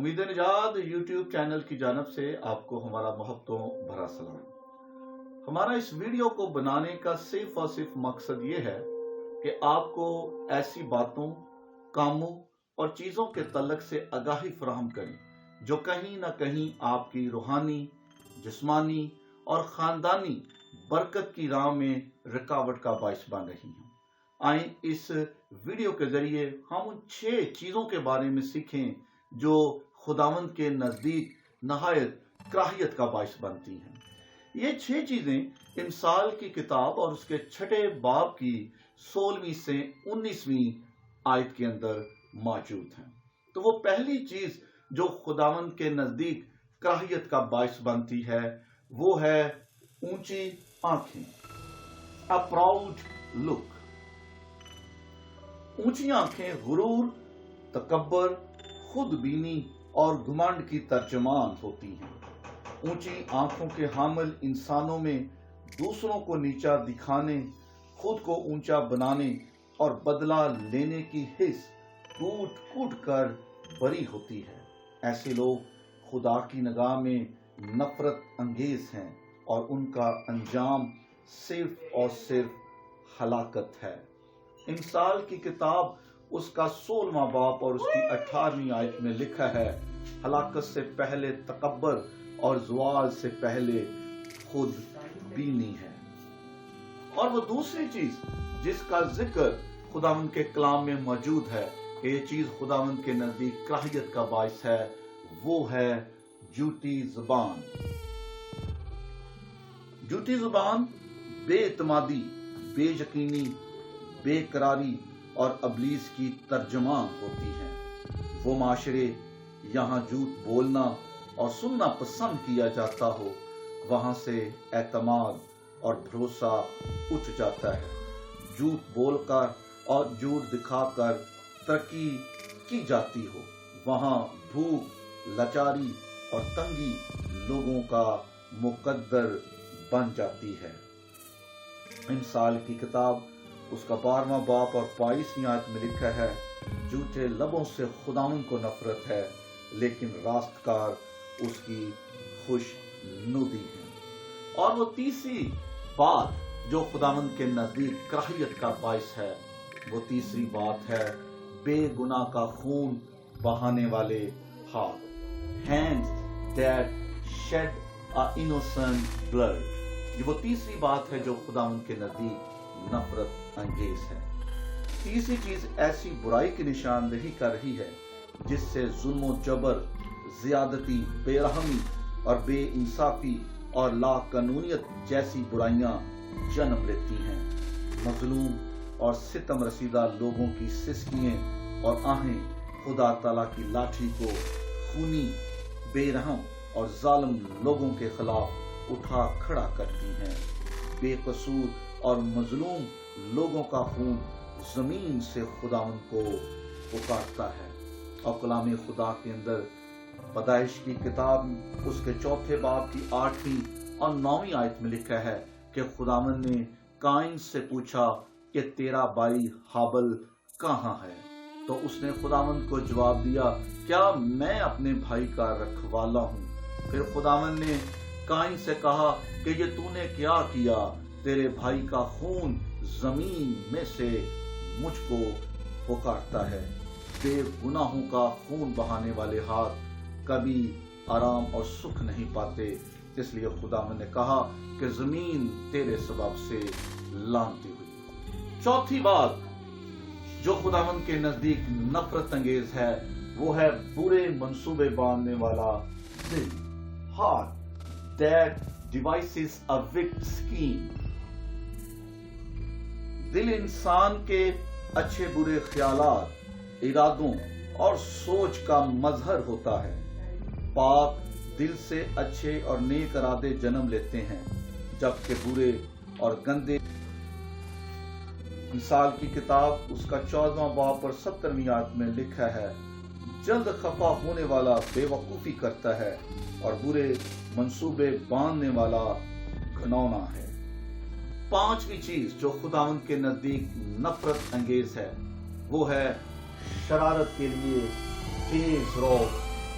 امید نجات YouTube channel کی جانب سے آپ کو ہمارا محبتوں بھرا سلام۔ ہمارا اس ویڈیو کو بنانے کا صرف اور صرف مقصد یہ ہے کہ آپ کو ایسی باتوں، کاموں اور چیزوں کے تعلق سے آگاہی فراہم کریں جو کہیں نہ کہیں آپ کی روحانی، جسمانی اور خاندانی برکت کی راہ میں رکاوٹ کا باعث بن رہی ہیں۔ آئیں اس ویڈیو کے ذریعے ہم ان 6 چیزوں کے بارے میں سیکھیں جو خداوند کے نزدیک نہایت کراہیت کا باعث بنتی ہیں۔ یہ 6 چیزیں امثال کی کتاب اور اس کے 6 باب کی 16ویں سے 19ویں آیت کے اندر موجود ہیں۔ تو وہ پہلی چیز جو خداوند کے نزدیک کراہیت کا باعث بنتی ہے وہ ہے اونچی آنکھیں، a proud look۔ اونچی آنکھیں غرور، تکبر، خود بینی اور گھمنڈ کی ترجمان ہوتی ہیں۔ اونچی آنکھوں کے حامل انسانوں میں دوسروں کو نیچا دکھانے، خود کو اونچا بنانے اور بدلہ لینے کی حس کوٹ کوٹ کر بری ہوتی ہے۔ ایسے لوگ خدا کی نگاہ میں نفرت انگیز ہیں اور ان کا انجام صرف اور صرف ہلاکت ہے۔ امثال کی کتاب اس کا 16واں باب اور اس کی 18ویں آیت میں لکھا ہے، ہلاکت سے پہلے تکبر اور زوال سے پہلے خود بینی ہے۔ اور وہ دوسری چیز جس کا ذکر خداوند کے کلام میں موجود ہے کہ یہ چیز خداوند کے نزدیک کراہیت کا باعث ہے، وہ ہے جھوٹی زبان۔ جھوٹی زبان بے اعتمادی، بے یقینی، بے قراری اور ابلیس کی ترجمان ہوتی ہے۔ وہ معاشرے یہاں جھوٹ بولنا اور سننا پسند کیا جاتا ہو، وہاں سے اعتماد اور بھروسہ اٹھ جاتا ہے۔ جھوٹ بول کر اور جھوٹ دکھا کر ترقی کی جاتی ہو، وہاں بھوک، لاچاری اور تنگی لوگوں کا مقدر بن جاتی ہے۔ امثال کی کتاب اس کا 12واں باب اور 22ویں آیت میں لکھا ہے، جھوٹے لبوں سے خداوند کو نفرت ہے لیکن راستکار اس کی خوش نودی ہے۔ اور وہ تیسری بات جو خداوند کے نزدیک کراہیت کا باعث ہے، وہ تیسری بات ہے بے گناہ کا خون بہانے والے ہاتھ، hands that shed an innocent blood۔ یہ وہ تیسری بات ہے جو خداوند کے نزدیک نفرت انگیز ہے۔ تیسری چیز ایسی برائی کی نشاندہی کر رہی ہے جس سے ظلم و جبر، زیادتی، بے رحمی اور بے انصافی اور لا قانونیت جیسی برائیاں جنم لیتی ہیں۔ مظلوم اور ستم رسیدہ لوگوں کی سسکیاں اور آہیں خدا تعالیٰ کی لاٹھی کو خونی، بے رحم اور ظالم لوگوں کے خلاف اٹھا کھڑا کرتی ہیں۔ بے قصور اور مظلوم لوگوں کا خون زمین سے خداوند کو پکارتا ہے۔ اور کلام خدا کے اندر پیدائش کی کتاب اس کے 4 باب کی 8ویں اور 9ویں آیت میں لکھا ہے کہ خداوند نے قائن سے پوچھا کہ تیرا بھائی ہابل کہاں ہے؟ تو اس نے خداوند کو جواب دیا، کیا میں اپنے بھائی کا رکھوالا ہوں؟ پھر خداوند نے قائن سے کہا کہ یہ تو نے کیا کیا؟ تیرے بھائی کا خون زمین میں سے مجھ کو پکارتا ہے۔ بے گناہوں کا خون بہانے والے ہاتھ کبھی آرام اور سکھ نہیں پاتے، اس لیے خداوند نے کہا کہ زمین تیرے سبب سے لعنتی ہوئی۔ چوتھی بات جو خداوند کے نزدیک نفرت انگیز ہے وہ ہے برے منصوبے باندھنے والا دل، heart that devises a wicked scheme۔ دل انسان کے اچھے برے خیالات، ارادوں اور سوچ کا مظہر ہوتا ہے۔ پاک دل سے اچھے اور نیک ارادے جنم لیتے ہیں جبکہ برے اور گندے۔ امثال کی کتاب اس کا 14واں باب اور 17ویں آیت میں لکھا ہے، جلد خفا ہونے والا بے وقوفی کرتا ہے اور برے منصوبے باندھنے والا گھنونا ہے۔ 5ویں چیز جو خداوند کے نزدیک نفرت انگیز ہے وہ ہے شرارت کے لیے تیز رو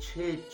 6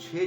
6